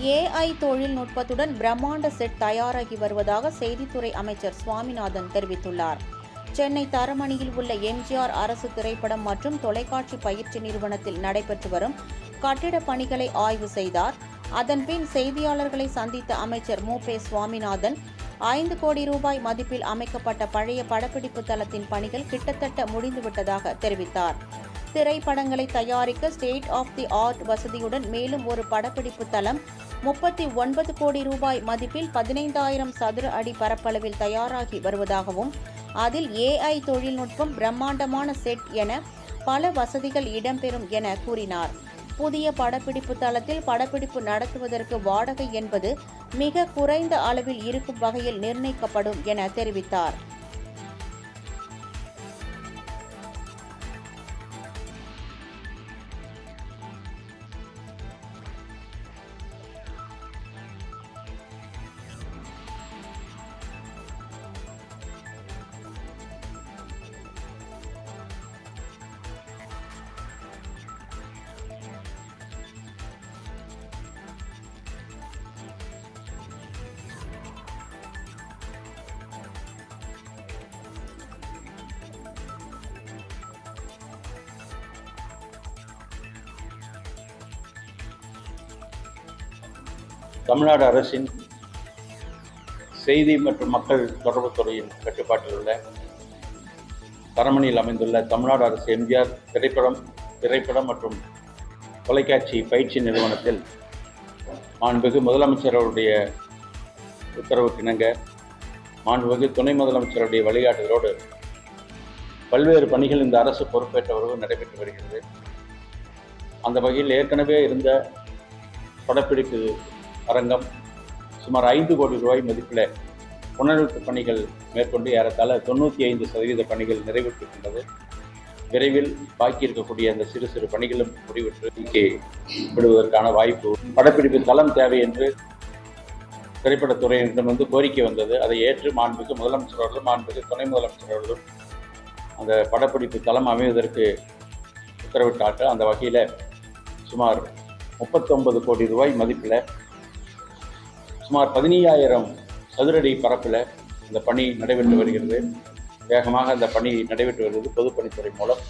AI தொழில்நுட்பத்துடன் பிரம்மாண்ட set தயாராகி வருவதாக செய்தித்துறை அமைச்சர் சுவாமிநாதன் தெரிவித்துள்ளார். சென்னை தரமணியில் உள்ள எம்ஜிஆர் அரசு திரைப்படம் மற்றும் தொலைக்காட்சி பயிற்சி நிறுவனத்தில் நடைபெற்று வரும் கட்டிடப் பணிகளை ஆய்வு செய்தார். அதன்பின் செய்தியாளர்களை சந்தித்த அமைச்சர் மு.பெ. சுவாமிநாதன் 5 கோடி ரூபாய் மதிப்பில் அமைக்கப்பட்ட பழைய படப்பிடிப்பு தளத்தின் பணிகள் கிட்டத்தட்ட முடிந்துவிட்டதாக தெரிவித்தார். திரைப்படங்களை தயாரிக்க ஸ்டேட் ஆஃப் தி ஆர்ட் வசதியுடன் மேலும் ஒரு படப்பிடிப்பு தளம் 39 கோடி ரூபாய் மதிப்பில் 15,000 சதுர அடி பரப்பளவில் தயாராகி வருவதாகவும் அதில் AI தொழில்நுட்பம், பிரம்மாண்டமான செட் என பல வசதிகள் இடம்பெறும் என கூறினார். புதிய படப்பிடிப்பு தளத்தில் படப்பிடிப்பு நடத்துவதற்கு வாடகை என்பது மிக குறைந்த அளவில் இருக்கும் வகையில் நிர்ணயிக்கப்படும் என தெரிவித்தார். தமிழ்நாடு அரசின் செய்தி மற்றும் மக்கள் தொடர்புத் துறையின் கட்டுப்பாட்டில் உள்ள தரமணியில் அமைந்துள்ள தமிழ்நாடு அரசு எம்ஜிஆர் திரைப்படம் மற்றும் தொலைக்காட்சி பயிற்சி நிறுவனத்தில் மாண்புமிகு முதலமைச்சர் அவருடைய உத்தரவுக்கிணங்க மாண்புமிகு துணை முதலமைச்சருடைய வழிகாட்டுதலோடு பல்வேறு பணிகள் இந்த அரசு பொறுப்பேற்ற உறவு நடைபெற்று வருகிறது. அந்த வகையில் ஏற்கனவே இருந்த படப்பிடிப்பு அரங்கம் சுமார் 5 கோடி ரூபாய் மதிப்பில் புனரமைப்பு பணிகள் மேற்கொண்டு ஏறத்தாழ 95% பணிகள் நிறைவேற்றிருக்கின்றது. விரைவில் பாக்கி இருக்கக்கூடிய அந்த சிறு சிறு பணிகளும் முடிவுற்று விடுவதற்கான வாய்ப்பு. படப்பிடிப்பு தளம் தேவை என்று திரைப்படத்துறையினரிடம் கோரிக்கை வந்தது. அதை ஏற்று மாண்புமிகு முதலமைச்சர் அவர்களும் மாண்புமிகு துணை முதலமைச்சர் அவர்களும் அந்த படப்பிடிப்பு தளம் அமைவதற்கு உத்தரவிட்டார்கள். அந்த வகையில் சுமார் 39 கோடி ரூபாய் மதிப்பில் சுமார் 15,000 சதுரடி பரப்பில் இந்த பணி நடைபெற்று வருகிறது. வேகமாக அந்த பணி நடைபெற்று வருகிறது பொதுப்பணித்துறை மூலம்.